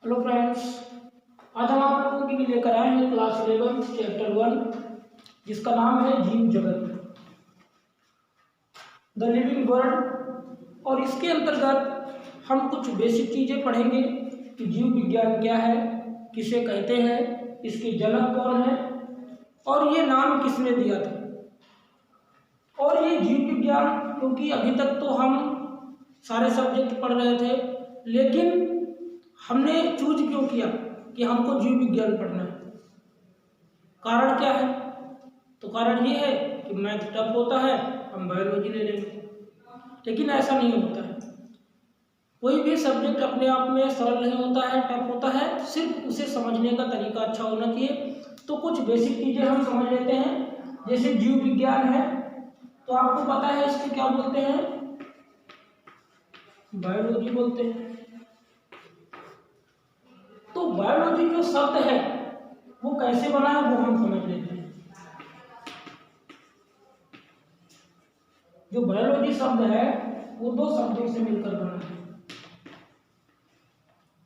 Hello friends, आज हम आप लोगों के लिए लेकर आए हैं क्लास 11 चैप्टर 1 जिसका नाम है जीव जगत द लिविंग वर्ल्ड। और इसके अंतर्गत हम कुछ बेसिक चीज़ें पढ़ेंगे कि जीव विज्ञान क्या है, किसे कहते हैं, इसके जनक कौन है और ये नाम किसने दिया था। और ये जीव विज्ञान, क्योंकि अभी तक तो हम सारे सब्जेक्ट पढ़ रहे थे, लेकिन हमने चूज क्यों किया कि हमको जीव विज्ञान पढ़ना है। कारण क्या है? तो कारण ये है कि मैथ टफ होता है, हम बायोलॉजी ले लेंगे, लेकिन ऐसा नहीं होता है। कोई भी सब्जेक्ट अपने आप में सरल नहीं होता है, टफ होता है, सिर्फ उसे समझने का तरीका अच्छा होना चाहिए। तो कुछ बेसिक चीज़ें हम समझ लेते हैं। जैसे जीव विज्ञान है तो आपको पता है इसको क्या बोलते हैं? बायोलॉजी बोलते हैं। तो बायोलॉजी जो शब्द है वो कैसे बना है वो हम समझ लेते हैं। जो बायोलॉजी शब्द है वो दो शब्दों से मिलकर बना है,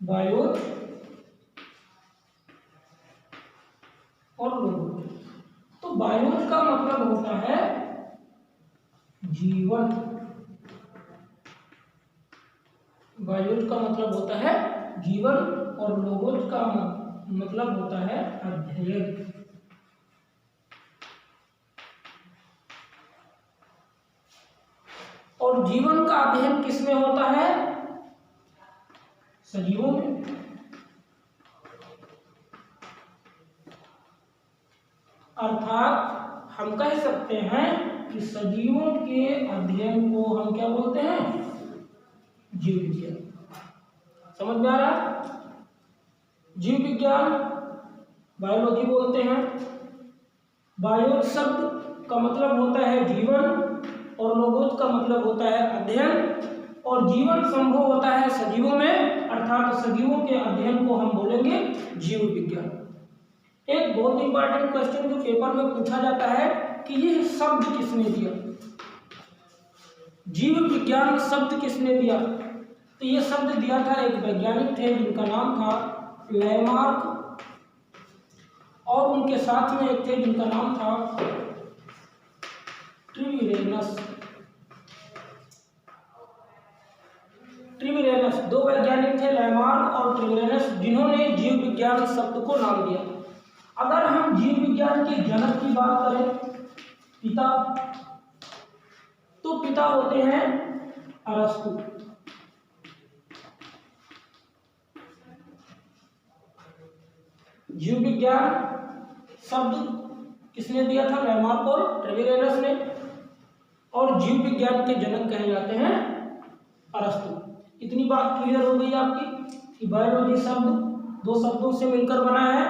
बायो और लोगोस। तो बायोज का मतलब होता है जीवन, बायोज का मतलब होता है जीवन और लोगोस का मतलब होता है अध्ययन। और जीवन का अध्ययन किसमें होता है? सजीवों में। अर्थात हम कह सकते हैं कि सजीवों के अध्ययन को हम क्या बोलते हैं? जीव विज्ञान। समझ में आ रहा? जीव विज्ञान बायोलॉजी बोलते हैं। बायो शब्द का मतलब होता है जीवन और लोगोस का मतलब होता है अध्ययन। और जीवन संभव होता है सजीवों में, अर्थात सजीवों के अध्ययन को हम बोलेंगे जीव विज्ञान। एक बहुत इंपॉर्टेंट क्वेश्चन जो पेपर में पूछा जाता है कि ये शब्द किसने दिया, जीव विज्ञान शब्द किसने दिया? तो ये शब्द दिया था एक वैज्ञानिक थे जिनका नाम था लैमार्क, और उनके साथ में एक थे जिनका नाम था ट्रिविरेनस। दो वैज्ञानिक थे, लैमार्क और ट्रिविरेनस, जिन्होंने जीव विज्ञान शब्द को नाम दिया। अगर हम जीव विज्ञान के जनक की बात करें, पिता, तो पिता होते हैं अरस्तु। जीव विज्ञान शब्द किसने दिया था? लैमार्क और ट्रिविरेनस ने। और जीव विज्ञान के जनक कहे जाते हैं अरस्तु। इतनी बात क्लियर हो गई आपकी कि बायोलॉजी शब्द दो शब्दों से मिलकर बना है,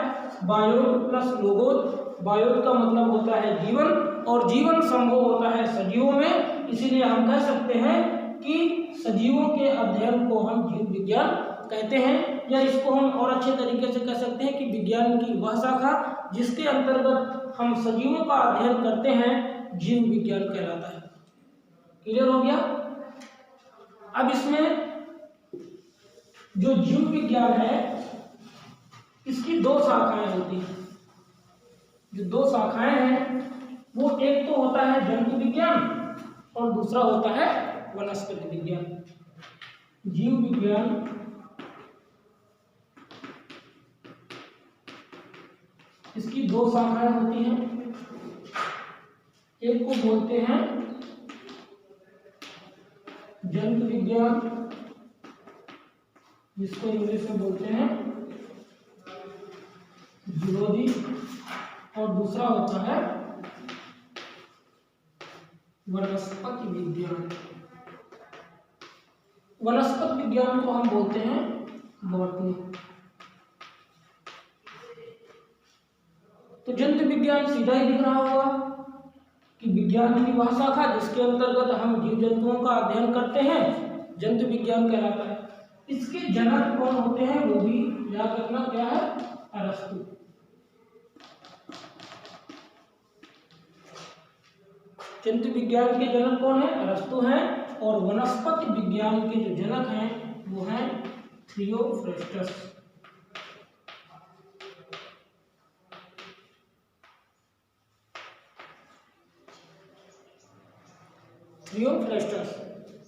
बायो प्लस लोगोस। बायो का मतलब होता है जीवन और जीवन संभव होता है सजीवों में, इसीलिए हम कह सकते हैं कि सजीवों के अध्ययन को हम जीव विज्ञान कहते हैं। या इसको हम और अच्छे तरीके से कह सकते हैं कि विज्ञान की वह शाखा जिसके अंतर्गत हम सजीवों का अध्ययन करते हैं जीव विज्ञान कहलाता है। क्लियर हो गया? अब इसमें जो जीव विज्ञान है इसकी दो शाखाएं होती हैं। जो दो शाखाएं हैं वो एक तो होता है जंतु विज्ञान और दूसरा होता है वनस्पति विज्ञान। जीव विज्ञान इसकी दो शाखाएं होती हैं। एक को बोलते हैं जंतु विज्ञान, जिसको इंग्लिश में बोलते हैं जूलॉजी, और दूसरा होता है वनस्पति विज्ञान। वनस्पति विज्ञान को हम बोलते हैं बॉटनी। तो जंतु विज्ञान सीधा ही दिख रहा होगा कि विज्ञान की वह शाखा जिसके अंतर्गत हम जीव जंतुओं का अध्ययन करते हैं जंतु विज्ञान कहलाता है। इसके जनक कौन होते हैं वो भी याद रखना, क्या है? अरस्तु। जंतु विज्ञान के जनक कौन है? अरस्तु हैं। और वनस्पति विज्ञान के जो जनक हैं वो हैं थियोफ्रेस्टस। थियोफ्रेस्टस।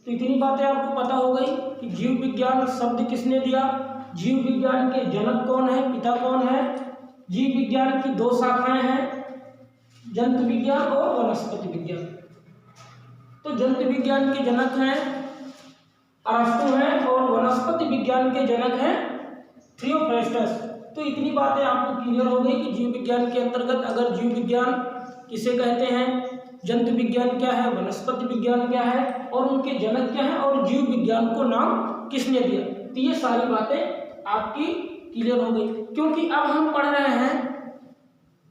तो इतनी बातें आपको पता हो गई कि जीव विज्ञान शब्द किसने दिया, जीव विज्ञान के जनक कौन है, पिता कौन है। जीव विज्ञान की दो शाखाएं हैं, जंतु विज्ञान और वनस्पति विज्ञान। तो जंतु विज्ञान के जनक हैं अरस्तु हैं और वनस्पति विज्ञान के जनक हैं थियोफ्रेस्टस। तो इतनी बातें आपको क्लियर हो गई कि जीव विज्ञान के अंतर्गत अगर जीव विज्ञान किसे कहते हैं, जंतु विज्ञान क्या है, वनस्पति विज्ञान क्या है और उनके जनक क्या है और जीव विज्ञान को नाम किसने दिया। तो ये सारी बातें आपकी क्लियर हो गई, क्योंकि अब हम पढ़ रहे हैं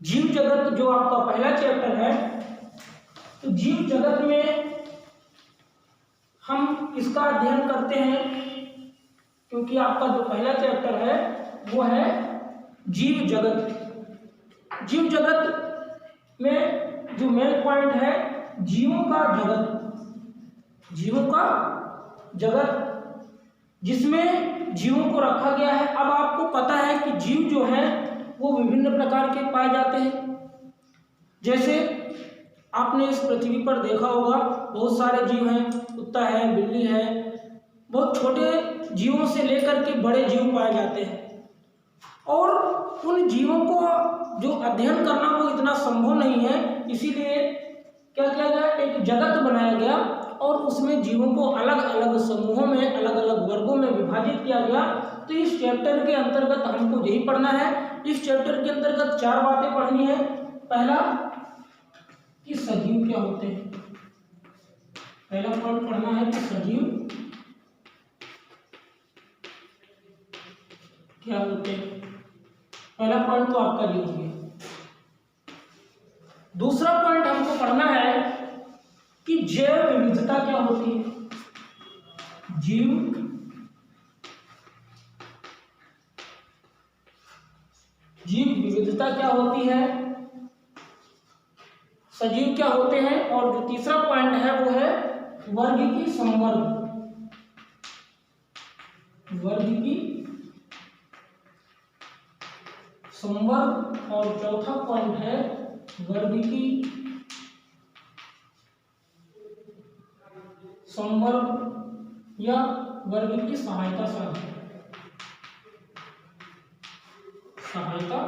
जीव जगत, जो आपका पहला चैप्टर है। तो जीव जगत में हम इसका अध्ययन करते हैं, क्योंकि आपका जो पहला चैप्टर है वो है जीव जगत। जीव जगत में जो मेन पॉइंट है जीवों का जगत, जीवों का जगत जिसमें जीवों को रखा गया है। अब आपको पता है कि जीव जो है वो विभिन्न प्रकार के पाए जाते हैं। जैसे आपने इस पृथ्वी पर देखा होगा बहुत सारे जीव हैं, कुत्ता है, बिल्ली है, बहुत छोटे जीवों से लेकर के बड़े जीव पाए जाते हैं। और उन जीवों को जो अध्ययन करना वो इतना संभव नहीं है, इसीलिए क्या किया गया, एक जगत बनाया गया और उसमें जीवों को अलग अलग समूहों में, अलग अलग वर्गों में विभाजित किया गया। तो इस चैप्टर के अंतर्गत हमको यही पढ़ना है। इस चैप्टर के अंतर्गत 4 बातें पढ़नी है। पहला कि सजीव क्या होते हैं, पहला पॉइंट पढ़ना है कि सजीव क्या होते हैं। पहला पॉइंट तो आपका ये हो गया। दूसरा पॉइंट हमको पढ़ना है कि जैव विविधता क्या होती है। जीव विविधता क्या होती है, सजीव क्या होते हैं। और जो तीसरा पॉइंट है वो है वर्ग की संवर्ग, वर्ग की संवर्ग। और चौथा पॉइंट है वर्ग की संवर्ग या वर्ग की सहायता साधन, सहायता।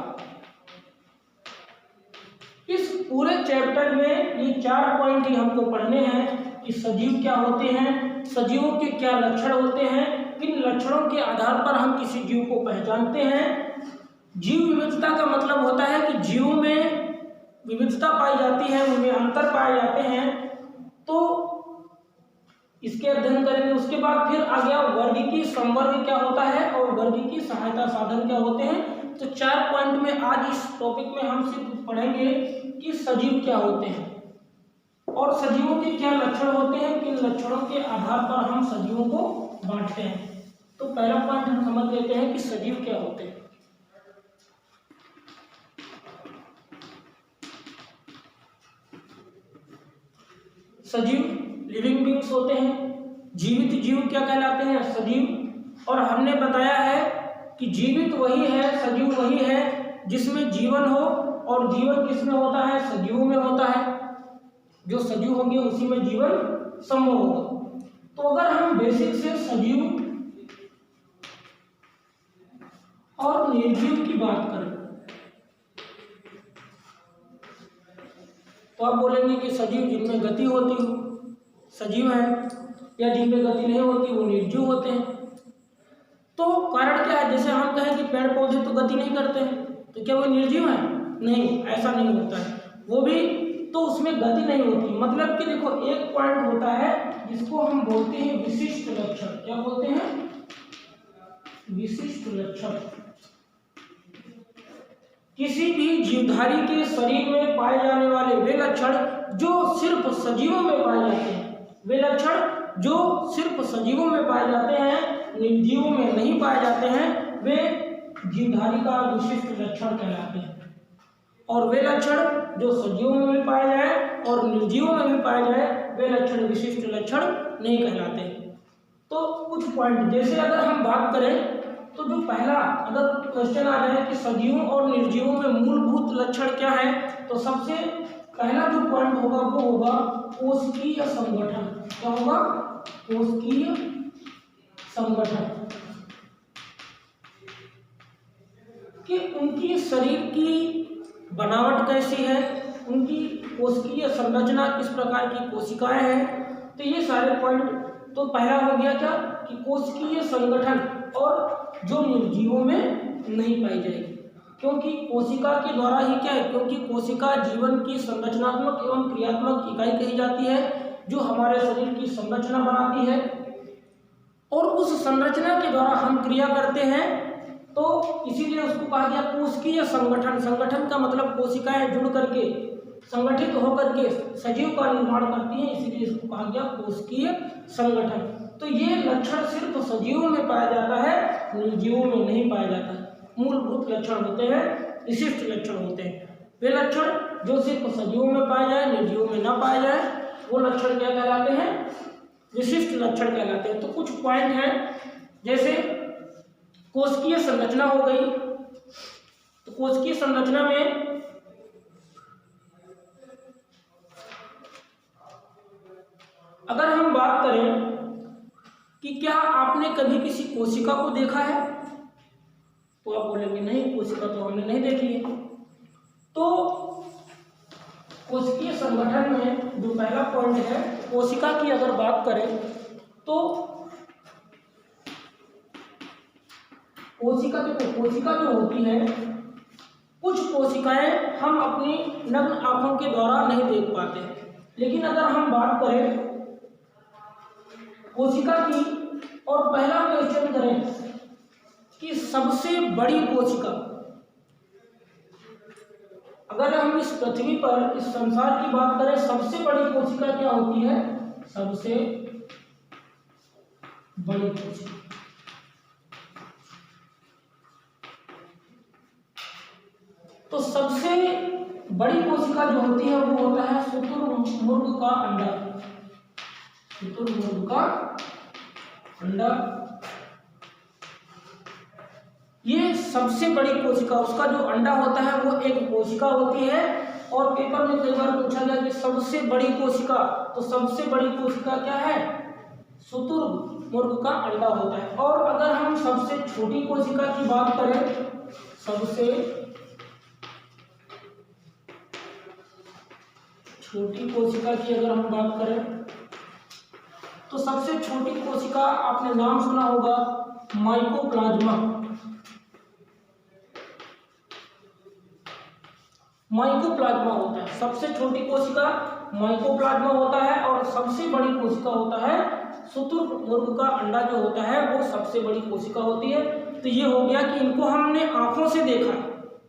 इस पूरे चैप्टर में ये 4 पॉइंट ही हमको पढ़ने हैं कि सजीव क्या होते हैं, सजीवों के क्या लक्षण होते हैं, किन लक्षणों के आधार पर हम किसी जीव को पहचानते हैं। जीव विविधता का मतलब होता है कि जीवों में विविधता पाई जाती है, उनमें अंतर पाए जाते हैं। तो इसके अध्ययन करेंगे। उसके बाद फिर आ गया वर्ग की संवर्ग क्या होता है और वर्ग की सहायता साधन क्या होते हैं। तो 4 पॉइंट में आज इस टॉपिक में हम सिर्फ पढ़ेंगे कि सजीव क्या होते हैं और सजीवों के क्या लक्षण होते हैं, किन लक्षणों के आधार पर हम सजीवों को बांटते हैं। तो पहला पॉइंट हम समझ लेते हैं कि सजीव क्या होते हैं। सजीव लिविंग बींग्स होते हैं। जीवित जीव क्या कहलाते हैं, सजीव। और हमने बताया है कि जीवित वही है, सजीव वही है जिसमें जीवन हो, और जीवन किसमें होता है, सजीवों में होता है। जो सजीव होंगे उसी में जीवन संभव होगा। तो अगर हम बेसिक से सजीव और निर्जीव की बात करें तो आप बोलेंगे कि सजीव जिनमें गति होती हो सजीव है, या जिनमें गति नहीं होती वो निर्जीव होते हैं। तो कारण क्या है, जैसे हम कहें कि पेड़ पौधे तो गति नहीं करते हैं, तो क्या वो निर्जीव है? नहीं, ऐसा नहीं होता है। वो भी तो उसमें गति नहीं होती। मतलब कि देखो एक पॉइंट होता है जिसको हम बोलते हैं विशिष्ट लक्षण। क्या बोलते हैं? विशिष्ट लक्षण। किसी भी जीवधारी के शरीर में पाए जाने वाले वे लक्षण जो सिर्फ सजीवों में पाए जाते हैं, वे लक्षण जो सिर्फ सजीवों में पाए जाते हैं, निर्जीवों में नहीं पाए जाते हैं, वे जीवधारी का विशिष्ट लक्षण कहलाते हैं। और वे लक्षण जो सजीवों में भी पाए जाए और निर्जीवों में भी पाए जाए, वे लक्षण विशिष्ट लक्षण नहीं कहलाते। तो कुछ पॉइंट, जैसे अगर हम बात करें तो जो पहला अगर क्वेश्चन आ जाए कि सजीवों और निर्जीवों में मूलभूत लक्षण क्या है, तो सबसे पहला जो पॉइंट होगा वो होगा कोशिकीय संगठन। क्या होगा? कोशिकीय संगठन। कि उनकी शरीर की बनावट कैसी है, उनकी कोशिकीय संरचना किस प्रकार की कोशिकाएं हैं। तो ये सारे पॉइंट, तो पहला हो गया क्या कि कोशिकीय संगठन, और जो निर्जीवों में नहीं पाई जाएगी, क्योंकि कोशिका के द्वारा ही क्या है, क्योंकि कोशिका जीवन की संरचनात्मक एवं क्रियात्मक इकाई कही जाती है, जो हमारे शरीर की संरचना बनाती है, और उस संरचना के द्वारा हम क्रिया करते हैं, तो इसीलिए उसको कहा गया कोशिकीय संगठन। संगठन का मतलब कोशिकाएं जुड़ करके, संगठित होकर के सजीव का निर्माण करती हैं, इसीलिए इसको कहा गया कोशिकीय संगठन। तो ये लक्षण सिर्फ सजीवों में पाया जाता है, निर्जीवों में नहीं पाया जाता है। मूलभूत लक्षण होते हैं, विशिष्ट लक्षण होते हैं। वे लक्षण जो सिर्फ सजीवों में पाए जाए, निर्जीवों में न पाए जाए, वो लक्षण क्या कहलाते हैं? विशिष्ट लक्षण कहलाते हैं। तो कुछ पॉइंट हैं, जैसे कोशिकीय संरचना हो गई। तो कोशिकीय संरचना में अगर हम बात करें कि क्या आपने कभी किसी कोशिका को देखा है, तो आप बोलेंगे नहीं, कोशिका तो हमने नहीं देखी है। तो कोशिकीय संगठन में जो पहला पॉइंट है, कोशिका की अगर बात करें तो कोशिका जो होती है, कुछ कोशिकाएं हम अपनी नग्न आंखों के द्वारा नहीं देख पाते, लेकिन अगर हम बात करें कोशिका की और पहला क्वेश्चन करें कि सबसे बड़ी कोशिका, अगर हम इस पृथ्वी पर, इस संसार की बात करें, सबसे बड़ी कोशिका क्या होती है? सबसे बड़ी कोशिका, तो सबसे बड़ी कोशिका जो होती है वो होता है शुतुरमुर्ग का अंडा। शुतुरमुर्ग का अंडा, ये सबसे बड़ी कोशिका, उसका जो अंडा होता है वो एक कोशिका होती है। और पेपर में कई बार पूछा गया कि सबसे बड़ी कोशिका, तो सबसे बड़ी कोशिका क्या है? शुतुरमुर्ग का अंडा होता है। और अगर हम सबसे छोटी कोशिका की बात करें, सबसे छोटी कोशिका की अगर हम बात करें, तो सबसे छोटी कोशिका आपने नाम सुना होगा, माइकोप्लाज्मा। माइकोप्लाज्मा होता है सबसे छोटी कोशिका, माइकोप्लाज्मा होता है। और सबसे बड़ी कोशिका होता है शुतुरमुर्ग का अंडा, जो होता है वो सबसे बड़ी कोशिका होती है। तो ये हो गया कि इनको हमने आंखों से देखा,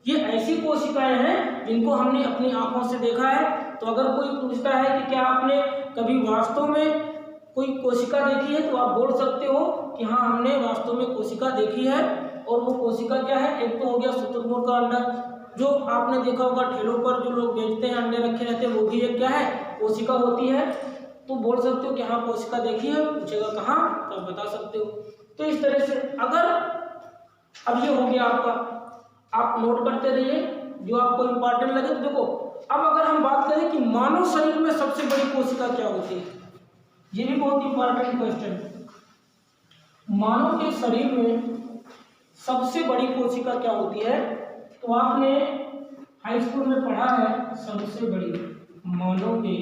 ये ऐसी कोशिकाएं हैं जिनको हमने अपनी आंखों से देखा है। तो अगर कोई पूछता है कि क्या आपने कभी वास्तव में कोई कोशिका देखी है, तो आप बोल सकते हो कि हाँ, हमने वास्तव में कोशिका देखी है। और वो कोशिका क्या है? एक तो हो गया शुतुरमुर्ग का अंडा, जो आपने देखा होगा ठेलों पर जो लोग बेचते हैं, अंडे रखे रहते हैं, वो भी एक क्या है? कोशिका होती है। तो बोल सकते हो कि हाँ, कोशिका देखी है। पूछेगा कहाँ, तो आप बता सकते हो। तो इस तरह से अगर अब ये हो गया आपका, आप नोट करते रहिए जो आपको इंपॉर्टेंट लगे। तो देखो, अब अगर हम बात करें कि मानव शरीर में सबसे बड़ी कोशिका क्या होती है, ये भी बहुत इंपॉर्टेंट क्वेश्चन है। मानव के शरीर में सबसे बड़ी कोशिका क्या होती है? तो आपने हाई स्कूल में पढ़ा है, सबसे बड़ी मानव के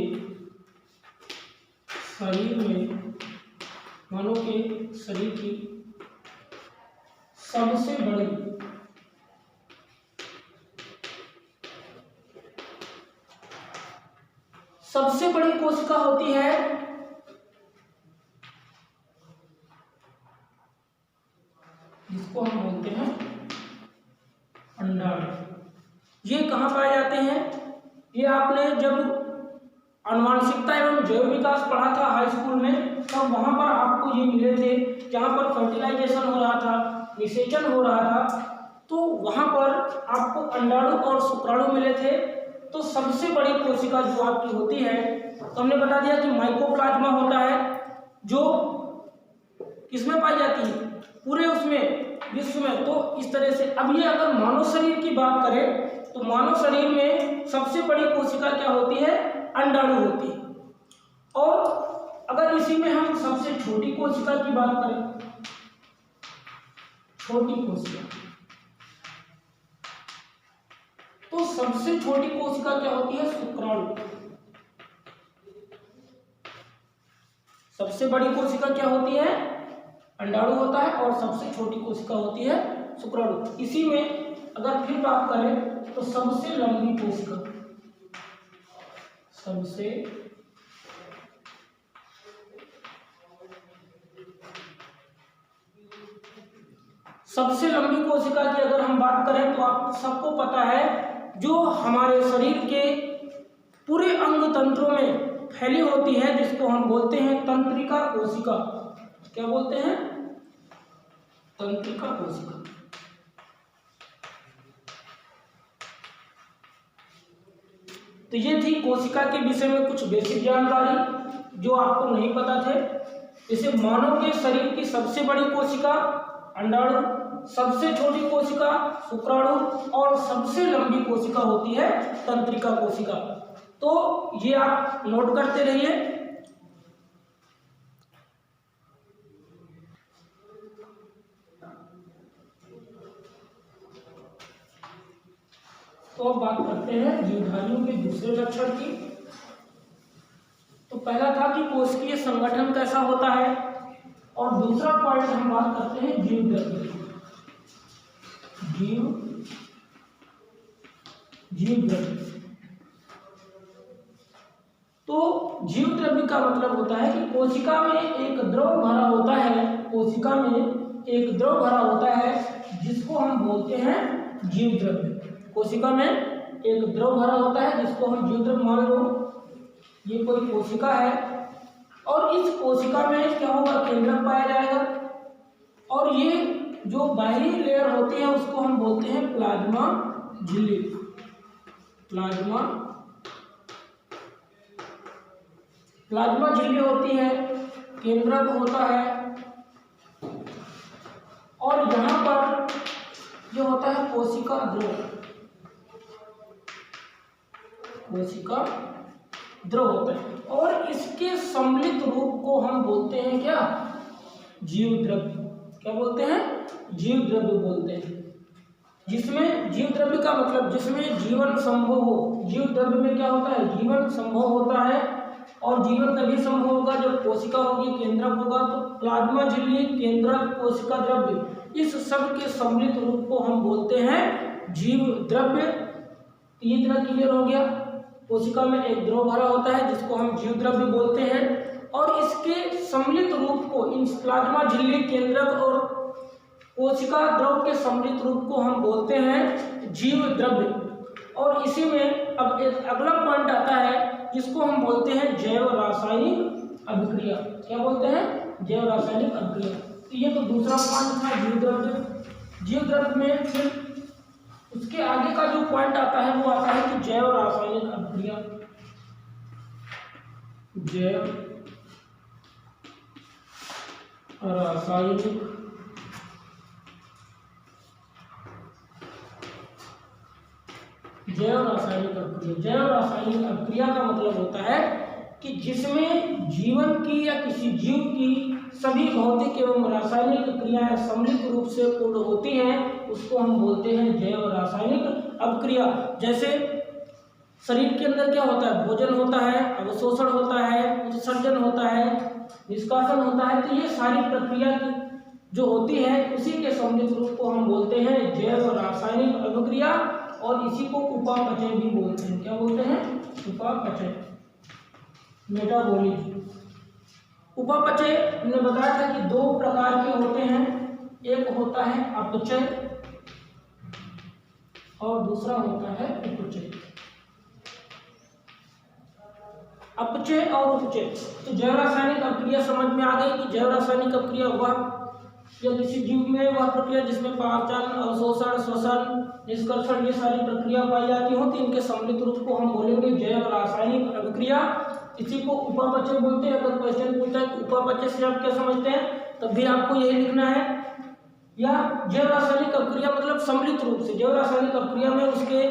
शरीर में, मानव के शरीर की सबसे बड़ी कोशिका होती है जिसको हम बोलते हैं अंडाणु। ये कहाँ पाए जाते हैं? ये आपने जब आनुवंशिकता एवं जैव विकास पढ़ा था हाई स्कूल में, तब वहाँ पर आपको ये मिले थे, जहाँ पर फर्टिलाइजेशन हो रहा था, निषेचन हो रहा था, तो वहाँ पर आपको अंडाणु और शुक्राणु मिले थे। तो सबसे बड़ी कोशिका जो आपकी होती है, तो हमने बता दिया कि माइकोप्लाज्मा होता है, जो किसमें पाई जाती है? पूरे उसमें विश्व में। तो इस तरह से अब ये अगर मानव शरीर की बात करें, तो मानव शरीर में सबसे बड़ी कोशिका क्या होती है? अंडाणु होती है। और अगर इसी में हम सबसे छोटी कोशिका की बात करें, छोटी कोशिका, तो सबसे छोटी कोशिका क्या होती है? शुक्राणु। सबसे बड़ी कोशिका क्या होती है? अंडाणु होता है, और सबसे छोटी कोशिका होती है शुक्राणु। इसी में अगर फिर बात करें तो सबसे लंबी कोशिका, सबसे लंबी कोशिका की अगर हम बात करें तो आप सबको पता है, जो हमारे शरीर के पूरे अंग तंत्रों में फैली होती है, जिसको हम बोलते हैं तंत्रिका कोशिका। क्या बोलते हैं? तंत्रिका कोशिका। तो ये थी कोशिका के विषय में कुछ बेसिक जानकारी जो आपको नहीं पता थे। जैसे मानव के शरीर की सबसे बड़ी कोशिका अंडाणु, सबसे छोटी कोशिका शुक्राणु, और सबसे लंबी कोशिका होती है तंत्रिका कोशिका। तो ये आप नोट करते रहिए। तो अब बात करते हैं जीवधारियों के दूसरे लक्षण की। तो पहला था कि कोशिकीय संगठन कैसा होता है, और दूसरा पॉइंट हम बात करते हैं जीव द्रव्य। जीव द्रव्य, तो जीव द्रव्य का मतलब होता है कि कोशिका में एक द्रव भरा होता है, कोशिका में एक द्रव भरा होता है जिसको हम बोलते हैं जीव द्रव्य। कोशिका में एक द्रव भरा होता है जिसको हम जीव द्रव्य, मान लो ये कोई कोशिका है, और इस कोशिका में क्या होगा? केंद्रक पाया जाएगा, और ये जो बाहरी लेयर होती है उसको हम बोलते हैं प्लाज्मा झिल्ली। प्लाज्मा झिल्ली होती है, केंद्रक होता है, और यहाँ पर जो होता है कोशिका द्रव होता है, और इसके सम्मिलित रूप को हम बोलते हैं क्या? जीव द्रव्य। क्या बोलते हैं? जीव द्रव्य बोलते हैं। जिसमें जीव द्रव्य का मतलब जिसमें जीवन संभव हो। जीव द्रव्य में क्या होता है? जीवन संभव होता है, और जीवन तभी संभव होगा जब कोशिका होगी, केंद्रक होगा। तो प्लाज्मा झिल्ली, केंद्रक, कोशिका द्रव्य, इस सब के सम्मिलित रूप को हम बोलते हैं जीव द्रव्य। ये इतना क्लियर हो गया। कोशिका में एक द्रव भरा होता है जिसको हम जीव द्रव्य बोलते हैं, और इसके सम्मिलित रूप को, इन प्लाज्मा झिल्ली, केंद्रक और कोशिका द्रव के सम्मिलित रूप को हम बोलते हैं जीव द्रव्य। और इसी में अब एक अगला पॉइंट आता है जिसको हम बोलते हैं जैव रासायनिक अभिक्रिया। क्या बोलते हैं? जैव रासायनिक अभिक्रिया। तो ये तो दूसरा पॉइंट था जीव द्रव्य। जीव द्रव्य में फिर उसके आगे का जो पॉइंट आता है वो आता है कि जैव रासायनिक अभिक्रिया। जैव रासायनिक अभिक्रिया। जैव रासायनिक अभिक्रिया का मतलब होता है कि जिसमें जीवन की या किसी जीव की सभी भौतिक एवं रासायनिक क्रियाएं सम्मिलित रूप से पूर्ण होती हैं, उसको हम बोलते हैं जैव रासायनिक अभिक्रिया। जैसे शरीर के अंदर क्या होता है? भोजन होता है, अवशोषण होता है, उत्सर्जन होता है, निष्कासन होता है। तो ये सारी प्रक्रिया जो होती है उसी के सम्मिलित रूप को हम बोलते हैं जैव रासायनिक अभिक्रिया, और इसी को उपापचय भी बोलते हैं। क्या बोलते हैं? उपापचय, मेटाबॉलिज्म। उपापचय हमने बताया था कि दो प्रकार के होते हैं, एक होता है अपचय और दूसरा होता है उपचय। अपचय और उपचय। तो जैव रासायनिक अभिक्रिया समझ में आ गई कि जैव रासायनिक अभिक्रिया वह या किसी जीव में वह प्रक्रिया जिसमें पाचन, अवशोषण, श्वसन, निष्कर्षण ये सारी प्रक्रिया पाई जाती हो, तो इनके सम्मिलित रूप को हम बोलेंगे जैव रासायनिक अभिक्रिया। इसी को उपापचय बोलते हैं। अगर क्वेश्चन पूछता है कि उपापचय से आप क्या समझते हैं, तब भी आपको यही लिखना है। या जैव रासायनिक अभिक्रिया मतलब सम्मिलित रूप से। जैव रासायनिक अभिक्रिया में उसके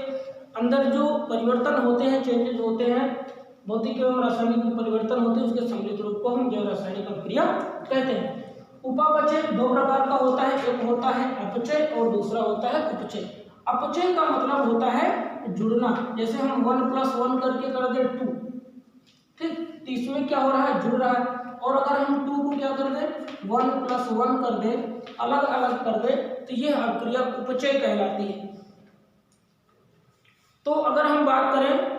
अंदर जो परिवर्तन होते हैं, चेंजेस होते हैं, भौतिक एवं रासायनिक परिवर्तन होते हैं उसके सम्मिलित रूप को हम जैव रासायनिक अभिक्रिया कहते हैं। उपापचय दो प्रकार का होता है, एक होता है अपचय और दूसरा होता है उपचय। अपचय का मतलब होता है जुड़ना, जैसे हम 1 + 1 करके कर दे 2, ठीक, तो इसमें क्या हो रहा है, जुड़ रहा है। और अगर हम 2 को क्या कर दे 1 + 1 कर दे, अलग अलग कर दे, तो ये अभिक्रिया उपचय कहलाती है। तो अगर हम बात करें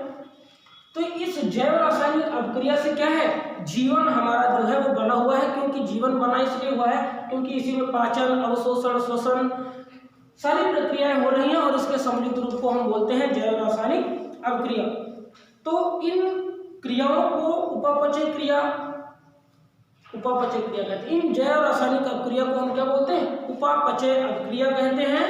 तो इस जैव रासायनिक अभिक्रिया से क्या है, जीवन हमारा जो है वो बना हुआ है। क्योंकि जीवन बना इसलिए हुआ है क्योंकि इसी में पाचन, अवशोषण, श्वसन सारी प्रक्रियाएं हो रही हैं और इसके सम्मिलित रूप को हम बोलते हैं जैव रासायनिक अभिक्रिया। तो इन क्रियाओं को उपापचय क्रिया कहते हैं। इन जैव रासायनिक अभिक्रिया को हम क्या बोलते हैं, उपापचय अभिक्रिया कहते हैं।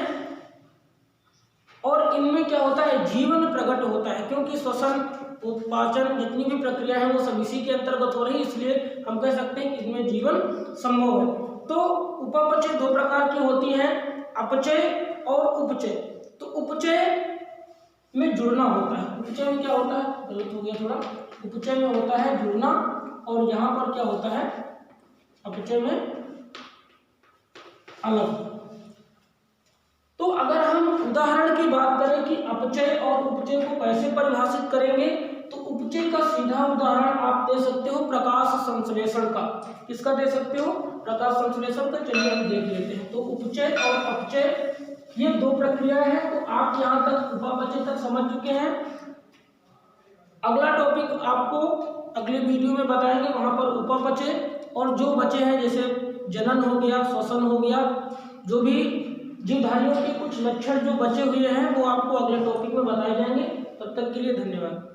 और इनमें क्या होता है, जीवन प्रकट होता है, क्योंकि श्वसन, उत्पादन, जितनी भी प्रक्रिया है वो सब इसी के अंतर्गत हो रही है, इसलिए हम कह सकते हैं कि इसमें जीवन संभव है। तो उपापचय दो प्रकार की होती है, अपचय और उपचय। तो उपचय में जुड़ना होता है, उपचय में क्या होता है, गलत हो गया थोड़ा, उपचय में होता है जुड़ना और यहाँ पर क्या होता है, अपचय में अलग। तो अगर हम उदाहरण की बात करें कि अपचय और उपचय को कैसे परिभाषित करेंगे, तो उपचय का सीधा उदाहरण आप दे सकते हो प्रकाश संश्लेषण का। किसका दे सकते हो, प्रकाश संश्लेषण का। चलिए हम देख लेते हैं। तो उपचय और अपचय ये दो प्रक्रियाएं हैं। तो आप यहाँ तक उपापचय तक समझ चुके हैं। अगला टॉपिक आपको अगले वीडियो में बताएंगे, वहां पर उपापचय और जो बचे हैं जैसे जनन हो गया, श्वसन हो गया, जो भी जीवधारियों के कुछ लक्षण जो बचे हुए हैं वो आपको अगले टॉपिक में बताए जाएंगे। तब तक के लिए धन्यवाद।